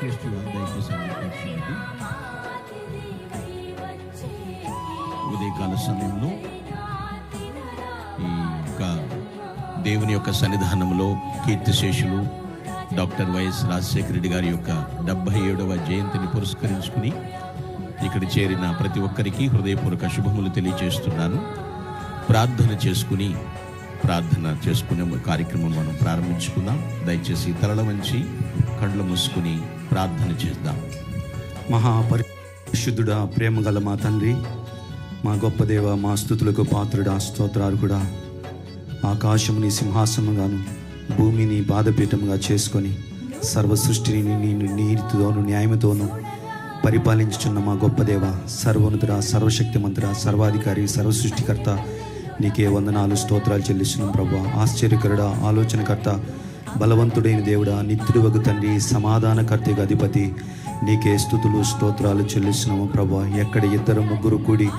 Request దయచేసి సమర్పించండి. ఉదయకాల సమయంలో ఈ యొక్క దేవుని యొక్క సన్నిధానంలో కీర్తిశేషులు డాక్టర్ వైఎస్ రాజశేఖర రెడ్డి గారి యొక్క 77వ జయంతిని పురస్కరించుకుని ఇక్కడ చేరిన ప్రతి ఒక్కరికి హృదయపూర్వక శుభములు తెలియజేస్తున్నాను. ప్రార్థన చేసుకునే కార్యక్రమం మనం ప్రారంభించుకుందాం. దయచేసి తలల వంచి కళ్ళు మూసుకుని ప్రార్థన చేద్దాం. మహాపరిశుద్ధుడా, ప్రేమ గల మా తండ్రి, మా గొప్ప దేవ, మా స్తుతులకు పాత్రుడా, స్తోత్రాలు కూడా. ఆకాశముని సింహాసనముగాను భూమిని పాదపీఠముగా చేసుకొని సర్వ సృష్టిని నేను నీతితోను న్యాయముతోను పరిపాలించుచున్న మా గొప్ప దేవ, సర్వోన్నతుడా, సర్వశక్తిమంతుడా, సర్వాధికారి, సర్వసృష్టికర్త, నీకే వందనాలు, స్తోత్రాలు చెల్లిస్తున్నాం ప్రభా. ఆశ్చర్యకరుడా, ఆలోచనకర్త, బలవంతుడైన దేవుడా, నిత్యుడు తండ్రి, సమాధానకర్తగా అధిపతి, నీకే స్తుతులు స్తోత్రాలు చెల్లిస్తున్నాము ప్రభా. ఎక్కడ 2-3 కూడి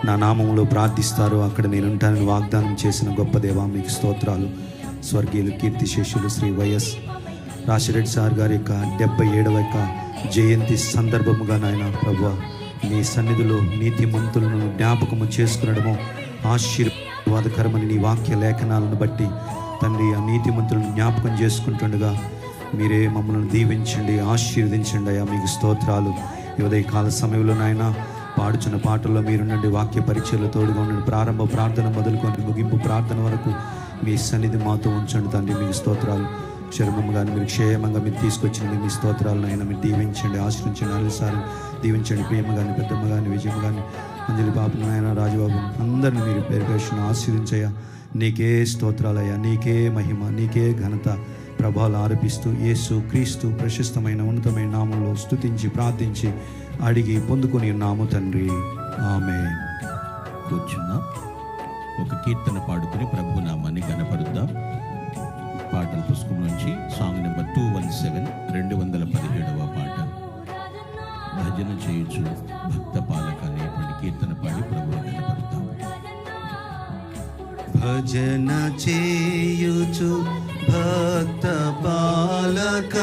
నా నామంలో ప్రార్థిస్తారో అక్కడ నేను ఉంటానని వాగ్దానం చేసిన గొప్ప దేవా, మీకు స్తోత్రాలు. స్వర్గీయులు కీర్తిశేషులు శ్రీ వైఎస్ రాజశేఖర సార్ గారి యొక్క 77వ జయంతి సందర్భముగా నాయన ప్రభువా, నీ సన్నిధిలో నీతిమంతులను జ్ఞాపకము చేసుకునడము ఆశీర్వాదకరమని నీ వాక్య లేఖనాలను బట్టి తండ్రి, ఆ నీతిమంతులను జ్ఞాపకం చేసుకుంటుండగా మీరే మమ్మల్ని దీవించండి, ఆశీర్వదించండి అయ్యా. మీకు స్తోత్రాలు. ఈ ఉదయకాల సమయంలో నాయన పాడుచున్న పాటల్లో మీరుండండి, వాక్య పరిచయలు తోడుగా ఉండండి. ప్రారంభ ప్రార్థన మొదలుకొని ముగింపు ప్రార్థన వరకు మీ సన్నిధి మాతో ఉంచండి తండ్రి. మీకు స్తోత్రాలు. క్షేమంగా మీరు క్షేమంగా మీరు తీసుకొచ్చింది మీ స్తోత్రాలను అయినా మీరు దీవించండి, ఆశ్రయించండి, అన్నిసార్లు దీవించండి. ప్రేమ కానీ, పెద్దమ్మ కానీ, విజయమ్మ కానీ, అంజలి పాపను, ఆయన రాజబాబు, అందరిని మీరు పేరుపేసిన ఆశీర్వించయ్యా. నీకే స్తోత్రాలయ్యా, నీకే మహిమ, నీకే ఘనత, ప్రభావాలు ఆరోపిస్తూ యేసు క్రీస్తు ప్రశస్తమైన ఉన్నతమైన నామంలో స్తుతించి ప్రార్థించి అడిగి పొందుకొని ఉన్నాము తండ్రి, ఆమేన్. కూర్చున్నాం. ఒక కీర్తన పాడుకుని ప్రభు నామాన్ని గణపరుద్దాం. పాటల పుస్తకం నుంచి సాంగ్ నెంబర్ 217, 217వ పాట. భజన చేయుచు భక్త పాలక అనేటువంటి కీర్తన పాడి ప్రభుని గణపరుద్దాం. భజన చేయుచు భక్త పాలక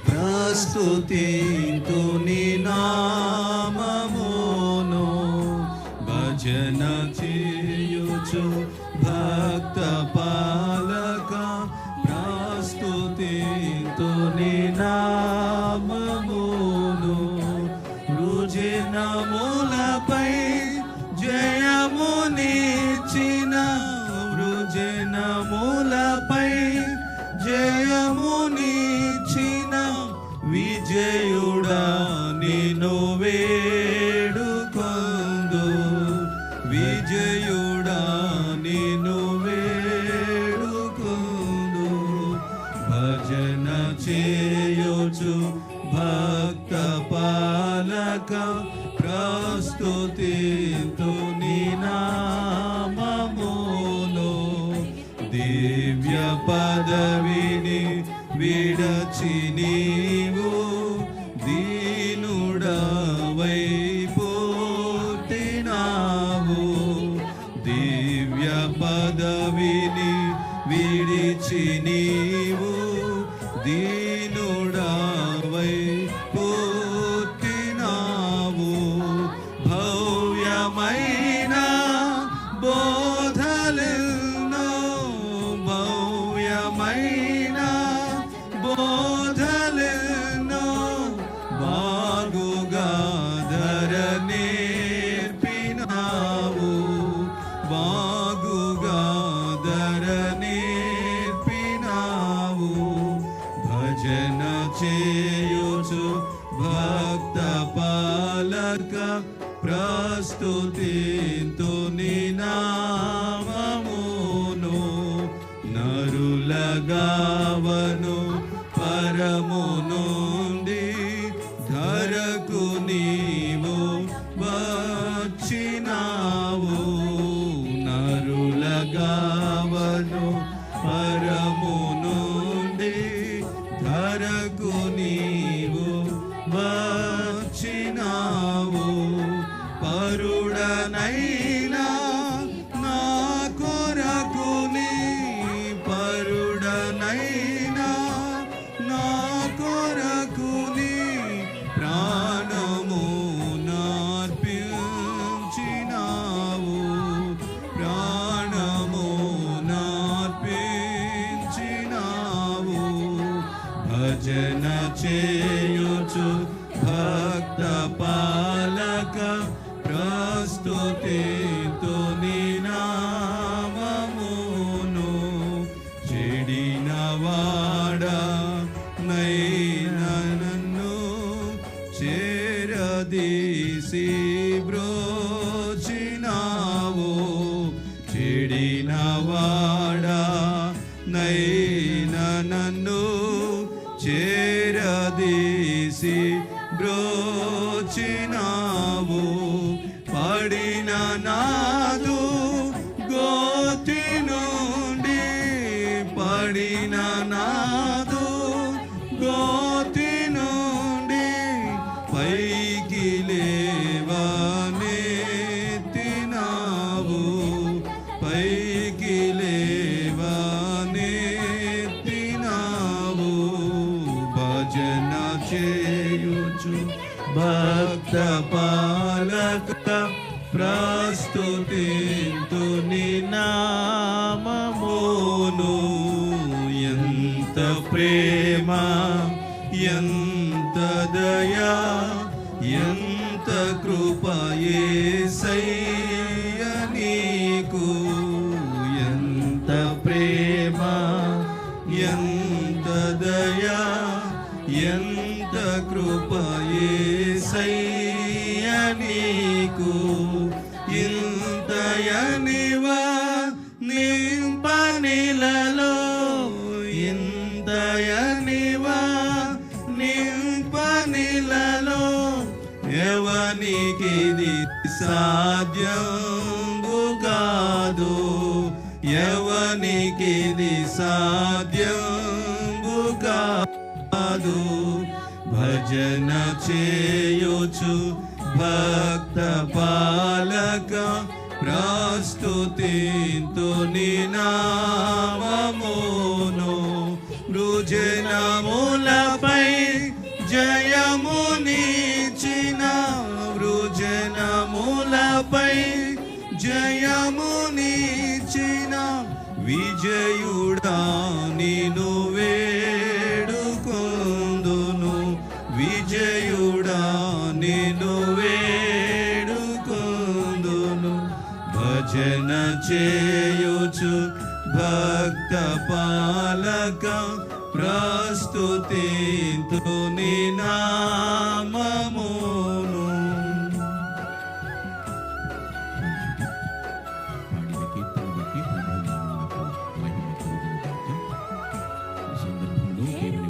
ప్రస్తుతింతు నీ నామమును. భజన చేయుచు భక్త పాలక ప్రస్తుతింతు నీ నామమును. రుజనములపై జయమునిచ్చిన, రుజనములపై జయమునిచ్చిన విజయుడా నిన్ను వేడుకొందు, విజయుడా నిన్ను వేడుకొందు. భజన చేయుచు భక్త పాలక ప్రస్తుతింతు నీ నామమును. దివ్య పదవిని విడచి నీవు దీనుడవై పుట్టినావు. దివ్య పదవిని విడిచి నీవు దీనుడవై పుట్టినావు. భవ్యమైన బోధలెన్నో, భవ్యమైన బోధలెన్నో బాగుగా ధర నేర్పినావు, బాగుగా ధర నేర్పినావు. భజన చేయుచు భక్త పాలక ప్రస్తుతింతు నీ నామమును. నరులగావను పరము నుండి ధరకు నీవు వచ్చినావు. నరులగావను పరము నుండి ధరకు నీవు వచ్చినావు. పరుడనైనా నా కొరకుని, పరుడనైనా నా కొరకు భజన చేయుచు భక్త పాలక ప్రస్తుతితో నీ నామమును చెడిన వాడా నైనా నన్ను చేరదీసి బ్రోచినావు చెడిన వాడా నైనా నన్ను చేరదీసి బ్రోచినావు పడిన నాదు గోతి నుండి పడిన నాదు గోతి నుండి పైకి లేవనెత్తినావు పైకి లేవనెత్తినావు భజన చేయుచు భక్త పాలక ప్రస్తుతింతు నీ నామమును ఎంత ప్రేమ ఎంత దయా ఎంత కృప యేసయ్య నీకు ఎంత ప్రేమ ఎంత దయా ఎంత కృప యేసయ్య నీకు ఇంతయనివా నింపనిలలో ఇంతయనివా నింపనిలలో ఎవనికిది సాధ్యంబు కాదు ఎవనికిది సాధ్యంబు కాదు భజన చేయుచు భక్త పాలక ప్రస్తుతింతు నీ నామమును వృజనములపై జయమునిచిన వృజనములపై జయమునిచిన విజయుడా నిను వేడుకొందును విజయుడా నిను వేడుకొందును భజన చేయుచు భక్త పాలక ప్రస్తుతింతు నీ నామ